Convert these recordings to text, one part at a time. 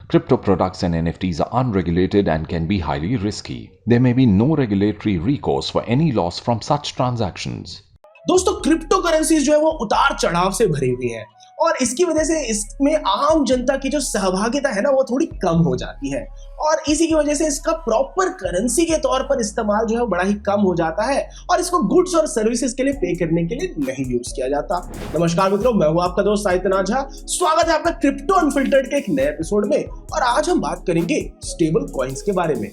Crypto products and NFTs are unregulated and can be highly risky. There may be no regulatory recourse for any loss from such transactions. दोस्तों crypto currencies जो है वो उतार चढ़ाव से भरी हुई है और इसकी वजह से इसमें आम जनता की जो सहभागिता है ना वो थोड़ी कम हो जाती है और इसी की वजह से इसका प्रॉपर करेंसी के तौर पर इस्तेमाल जो है बड़ा ही कम हो जाता है और इसको गुड्स और सर्विसेज के लिए पे करने के लिए नहीं यूज किया जाता। नमस्कार मित्रों, मैं हूं आपका दोस्त साहित्यनाथ झा। स्वागत है आपका क्रिप्टो अनफिल्टर्ड के एक नए एपिसोड में और आज हम बात करेंगे स्टेबल कॉइन्स के बारे में।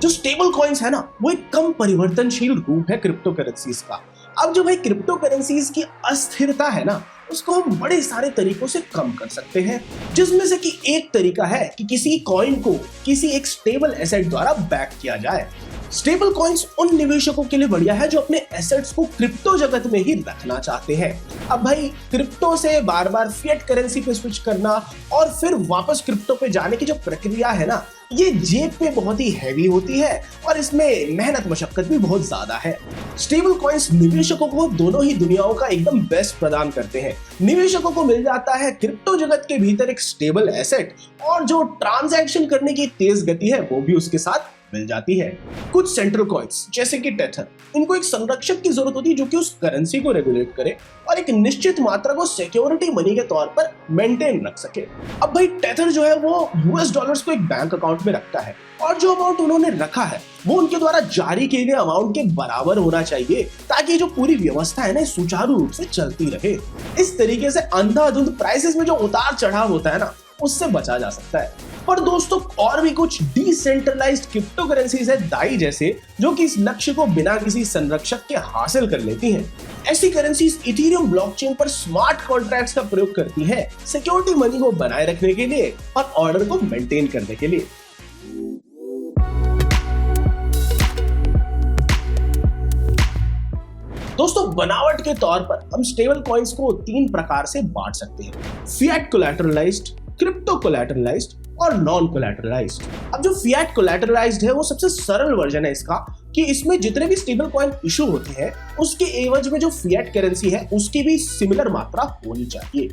जो स्टेबल कॉइन्स है ना वो एक कम परिवर्तनशील रूप है क्रिप्टो करेंसीज का। अब जो भाई क्रिप्टो करेंसीज की अस्थिरता है ना उसको हम बड़े सारे तरीकों से कम कर सकते हैं, जिसमें से कि एक तरीका है कि किसी कॉइन को किसी एक स्टेबल एसेट द्वारा बैक किया जाए। स्टेबल कॉइन्स उन निवेशकों के लिए बढ़िया है जो अपने एसेट्स को क्रिप्टो जगत में ही रखना चाहते हैं। अब भाई क्रिप्टो से बार बार फिएट करेंसी पे स्विच करना और फिर वापस क्रिप्टो पे जाने की जो प्रक्रिया है ना ये जेब पे बहुत ही हैवी होती है और इसमें मेहनत मशक्कत भी बहुत ज्यादा है। स्टेबल कॉइन्स निवेशकों को दोनों ही दुनियाओं का एकदम बेस्ट प्रदान करते हैं। निवेशकों को मिल जाता है क्रिप्टो जगत के भीतर एक स्टेबल एसेट और जो ट्रांजैक्शन करने की तेज गति है वो भी उसके साथ मिल जाती है। कुछ सेंट्रल कॉइन्स जैसे कि टेथर, इनको एक संरक्षक की जरूरत होती है जो कि उस करेंसी को रेगुलेट करे और एक निश्चित मात्रा को सिक्योरिटी मनी के तौर पर मेंटेन रख सके। अब भाई टेथर जो है वो यूएस डॉलर्स को एक बैंक अकाउंट में रखता है और जो अमाउंट उन्होंने रखा है वो उनके द्वारा जारी किए गए अमाउंट के बराबर होना चाहिए ताकि जो पूरी व्यवस्था है ना सुचारू रूप से चलती रहे। इस तरीके से अंधाधुंध प्राइसेस में जो उतार चढ़ाव होता है ना उससे बचा जा सकता है। पर दोस्तों और भी कुछ डिसेंट्रलाइज्ड क्रिप्टो करेंसीज है दाई जैसे, जो कि इस लक्ष्य को बिना किसी संरक्षक के हासिल कर लेती हैं। ऐसी करेंसीज इथेरियम ब्लॉकचेन पर स्मार्ट कॉन्ट्रैक्ट्स का प्रयोग करती है सिक्योरिटी मनी को बनाए रखने के लिए और ऑर्डर को मेंटेन करने के लिए। दोस्तों बनावट के तौर पर हम स्टेबल कॉइन्स को तीन प्रकार से बांट सकते हैं: फिएट कोलैटरलाइज्ड, क्रिप्टो कोलैटरलाइज्ड और नॉन कोलैटरलाइज्ड। अब जो फिएट कोलैटरलाइज्ड है वो सबसे सरल वर्जन है इसका कि इसमें जितने भी स्टेबल कॉइन इशू होते हैं उसके एवज में जो फिएट करेंसी है उसकी भी सिमिलर मात्रा होनी चाहिए।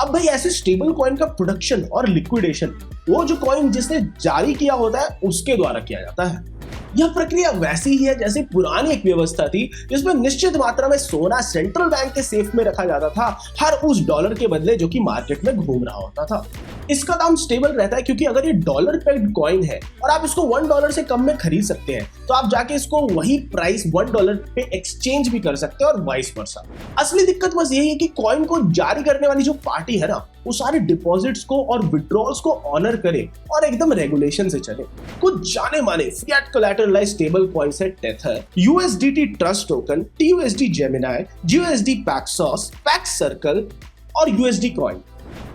अब भाई ऐसे स्टेबल कॉइन का प्रोडक्शन और लिक्विडेशन वो जो कॉइन जिसने जारी किया होता है उसके द्वारा किया जाता है। यह प्रक्रिया वैसी ही है जैसे पुरानी एक व्यवस्था थी जिसमें निश्चित मात्रा में सोना सेंट्रल बैंक के सेफ में रखा जाता था हर उस डॉलर के बदले जो कि मार्केट में घूम रहा होता था। इसका दाम स्टेबल रहता है क्योंकि अगर ये डॉलर पेग्ड कॉइन है और आप इसको $1 से कम में खरीद सकते हैं तो आप जाके इसको वही प्राइस $1 पे एक्सचेंज भी कर सकते हैं और वाइस वर्सा। असली दिक्कत बस यही है कि कॉइन को जारी करने वाली जो पार्टी है ना वो सारे डिपॉजिट्स को और विड्रॉल्स को ऑनर करे और एकदम रेगुलेशन से चले। कुछ जाने माने फिएट कोलैटरलाइज्ड स्टेबल कॉइन्स है Tether, USDT trust token, TUSD Gemini, GUSD Paxos, Pax Circle और USD कॉइन।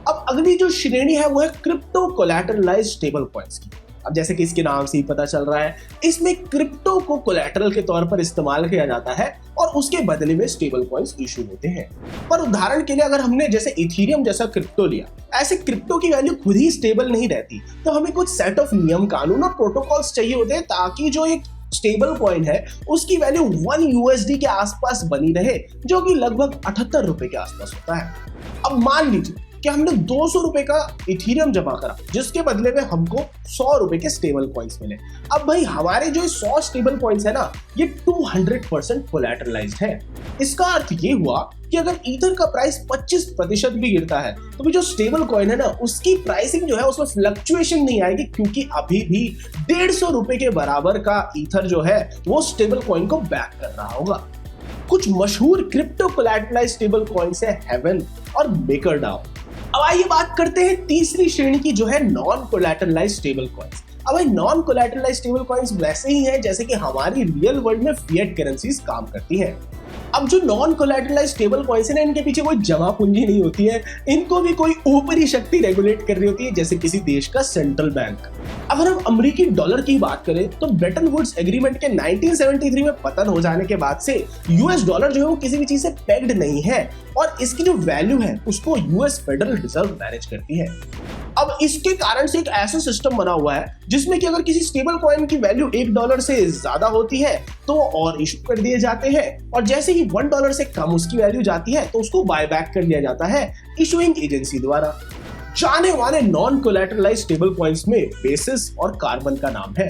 अब अगली जो श्रेणी है वो है क्रिप्टो कोलैटरलाइज्ड स्टेबल कॉइन्स की। अब जैसे कि इसके नाम से ही पता चल रहा है इसमें क्रिप्टो को कोलैटरल के तौर पर इस्तेमाल किया जाता है और उसके बदले में स्टेबल कॉइन्स इशू होते हैं। पर उदाहरण के लिए अगर हमने जैसे इथेरियम जैसा क्रिप्टो लिया, ऐसे क्रिप्टो की वैल्यू खुद ही स्टेबल नहीं रहती तो हमें कुछ सेट ऑफ नियम कानून और प्रोटोकॉल्स चाहिए होते हैं ताकि जो एक स्टेबल कॉइन है उसकी वैल्यू 1 USD के आसपास बनी रहे, जो कि लगभग 78 रुपए के आसपास होता है। अब मान लीजिए कि हमने 200 रुपए का इथेरियम जमा करा जिसके बदले में हमको 100 रुपए के स्टेबल कॉइन्स मिले। अब भाई हमारे जो 100 स्टेबल कॉइन्स है ना ये 200% कोलैटरलाइज्ड है। इसका अर्थ ये हुआ कि अगर ईथर का प्राइस 25% भी गिरता है तो भी जो स्टेबल कॉइन है ना उसकी प्राइसिंग जो है उसमें फ्लक्चुएशन नहीं आएगी क्योंकि अभी भी 150 रुपए के बराबर का ईथर जो है वो स्टेबल कॉइन को बैक कर रहा होगा। कुछ मशहूर क्रिप्टो कोलैटरलाइज्ड स्टेबल कॉइन्स है हेवन और मेकरडाओ। अब आइए बात करते हैं तीसरी श्रेणी की जो है नॉन कोलैटरलाइज्ड स्टेबल कॉइन्स। अब भाई नॉन कोलैटरलाइज्ड स्टेबल कॉइन्स वैसे ही हैं जैसे कि हमारी रियल वर्ल्ड में फिएट करेंसीज काम करती हैं। अब जो नॉन कोलैटरलाइज्ड स्टेबल कॉइन्स है ना इनके पीछे कोई जमा पूंजी नहीं होती है, इनको भी कोई ऊपरी शक्ति रेगुलेट कर रही होती है जैसे किसी देश का सेंट्रल बैंक। अगर हम अमेरिकी डॉलर की बात करें तो ब्रेटन वुड्स एग्रीमेंट के 1973 में पतन हो जाने के बाद से यूएस डॉलर जो है वो किसी भी चीज से पेग्ड नहीं है और इसकी जो वैल्यू है उसको यूएस फेडरल रिजर्व मैनेज करती है। अब इसके कारण से एक ऐसा सिस्टम बना हुआ है जिसमें कि अगर किसी स्टेबल कॉइन की वैल्यू $1 से ज्यादा होती है तो वो और इशू कर दिए जाते हैं, और जैसे ही $1 से कम उसकी वैल्यू जाती है तो उसको बाय बैक कर लिया जाता है इशुइंग एजेंसी द्वारा। जाने माने नॉन कोलैटरलाइज्ड स्टेबल कॉइन्स में बेसिस और कार्बन का नाम है।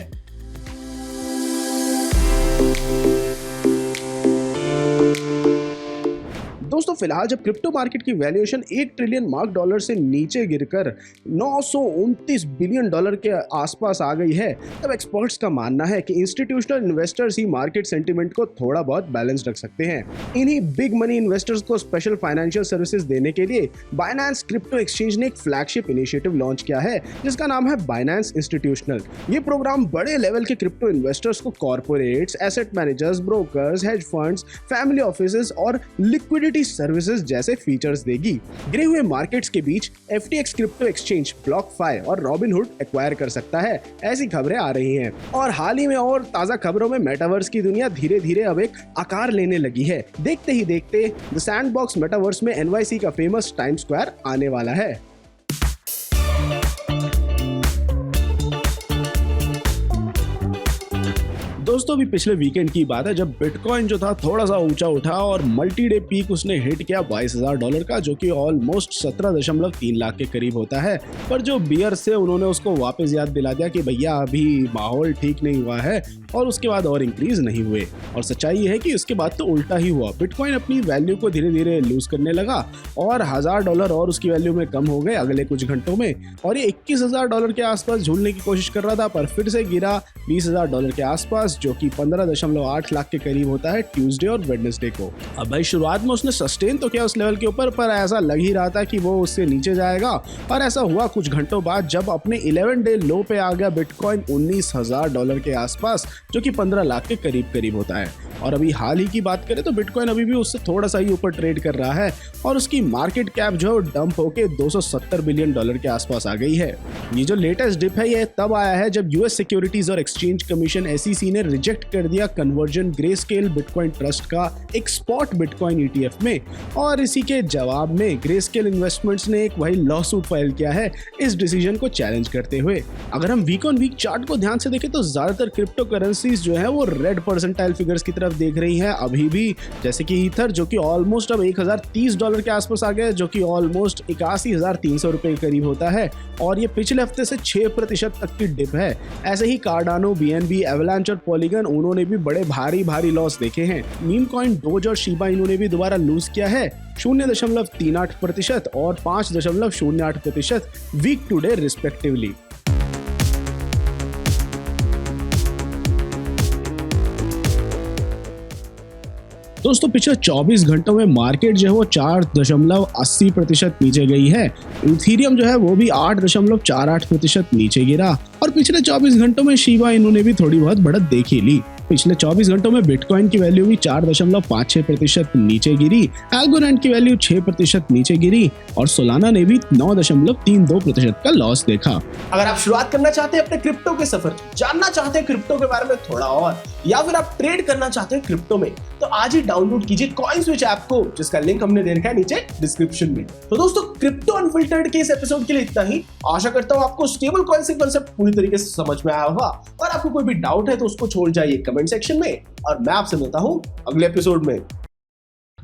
दोस्तों फिलहाल जब क्रिप्टो मार्केट की वैल्यूएशन $1 ट्रिलियन मार्क से नीचे गिरकर $929 बिलियन के आसपास आ गई है, तब एक्सपर्ट्स का मानना है कि इंस्टीट्यूशनल इन्वेस्टर्स ही मार्केट सेंटीमेंट को थोड़ा बहुत बैलेंस रख सकते हैं। इन्हीं बिग मनी इन्वेस्टर्स को स्पेशल फाइनेंशियल सर्विसेज देने के लिए बाइनेंस क्रिप्टो एक्सचेंज ने एक फ्लैगशिप इनिशिएटिव लॉन्च किया है जिसका नाम है बाइनेंस इंस्टीट्यूशनल। ये प्रोग्राम बड़े लेवल के क्रिप्टो इन्वेस्टर्स को corporates, asset managers, brokers, hedge funds, family offices और लिक्विडिटी सर्विसेज जैसे फीचर्स देगी। गिरे हुए मार्केट्स के बीच FTX क्रिप्टो एक्सचेंज, BlockFi और Robinhood एक्वायर कर सकता है, ऐसी खबरें आ रही हैं। और हाल ही में और ताजा खबरों में मेटावर्स की दुनिया धीरे धीरे अब एक आकार लेने लगी है। देखते ही देखते द सैंडबॉक्स मेटावर्स में NYC का फेमस टाइम स्क्वायर आने वाला है। दोस्तों अभी पिछले वीकेंड की बात है जब बिटकॉइन जो था थोड़ा सा ऊंचा उठा और मल्टी डे पीक उसने हिट किया $22,000 का, जो कि ऑलमोस्ट 17.3 लाख के करीब होता है। पर जो बियर्स थे उन्होंने उसको वापस याद दिला दिया कि भैया अभी माहौल ठीक नहीं हुआ है, और उसके बाद और इंक्रीज नहीं हुए। और सच्चाई ये है कि उसके बाद तो उल्टा ही हुआ। बिटकॉइन अपनी वैल्यू को धीरे धीरे लूज करने लगा और $1,000 और उसकी वैल्यू में कम हो गए अगले कुछ घंटों में, और ये $21,000 के आसपास झूलने की कोशिश कर रहा था, पर फिर से गिरा $20,000 के आसपास, जो कि 15.8 लाख के करीब होता है ट्यूसडे और वेडनेसडे को। अब भाई शुरुआत में उसने सस्टेन तो किया उस लेवल के ऊपर, पर ऐसा लग ही रहा था कि वो उससे नीचे जाएगा, और ऐसा हुआ कुछ घंटों बाद जब अपने 11 डे लो पे आ गया बिटकॉइन $19,000 के आसपास, जो कि 15 लाख के करीब होता है। और अभी हाल ही की बात करें तो बिटकॉइन अभी भी उससे थोड़ा सा ही ऊपर ट्रेड कर रहा है, और उसकी मार्केट कैप जो है डंप होके $270 बिलियन के आसपास आ गई है। ये जो लेटेस्ट डिप है ये तब आया है जब यूएस सिक्योरिटीज और एक्सचेंज कमीशन SEC ने रिजेक्ट कर दिया कन्वर्जन ग्रेस्केल बिटकॉइन ट्रस्ट का एक स्पॉट बिटकॉइन ETF में, और इसी के जवाब में ग्रेस्केल इन्वेस्टमेंट्स ने एक वही लॉ सूट फाइल किया है इस डिसीजन को चैलेंज करते हुए। अगर हम वीक ऑन वीक चार्ट को ध्यान से देखें तो ज्यादातर क्रिप्टो करेंसीज जो है वो रेड परसेंटाइल फिगर्स की तरफ देख रही है अभी भी, जैसे कि ईथर जो कि ऑलमोस्ट अब $1,030 के आसपास आ गया, जो कि ऑलमोस्ट $81,300 के करीब होता है, और ये पिछले हफ्ते से 6% तक की डिप है। ऐसे ही कार्डानो, BNB, एवलांच और पॉलीगन उन्होंने भी बड़े भारी लॉस देखे हैं। मीम कॉइन, डोज और शिबा इन्होंने भी दोबारा लूज किया है 0.38% और 5.08% वीक टू डे रिस्पेक्टिवली। दोस्तों पिछले 24 घंटों में मार्केट जो है वो 4.80% नीचे गई है। इथीरियम जो है वो भी 8.48% नीचे गिरा, और पिछले 24 घंटों में शिबा इन्होंने भी थोड़ी बहुत बढ़त देख ही ली। पिछले 24 घंटों में बिटकॉइन की वैल्यू भी 4.56% नीचे गिरी, एल्गोरैंड की वैल्यू 6% नीचे गिरी, और सोलाना ने भी 9.32% का लॉस देखा। अगर आप शुरुआत करना चाहते हैं अपने क्रिप्टो के सफर की, जानना चाहते हैं क्रिप्टो के बारे में थोड़ा और, या फिर आप ट्रेड करना चाहते हैं क्रिप्टो में, तो आज ही डाउनलोड कीजिए कॉइनस्विच ऐप को, जिसका लिंक हमने दे रखा है नीचे डिस्क्रिप्शन में। तो दोस्तों क्रिप्टो अनफिल्टर्ड के इस एपिसोड के लिए इतना ही। आशा करता हूं आपको स्टेबल कॉइन से कंसेप्ट पूरी तरीके से समझ में आया होगा, और आपको कोई भी डाउट है तो उसको छोड़ जाइए कमेंट सेक्शन में, और मैं आपसे मिलता हूं अगले एपिसोड में।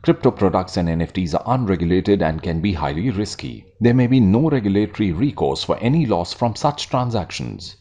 Crypto products and NFTs are unregulated and can be highly risky. There may be no regulatory recourse for any loss from such transactions.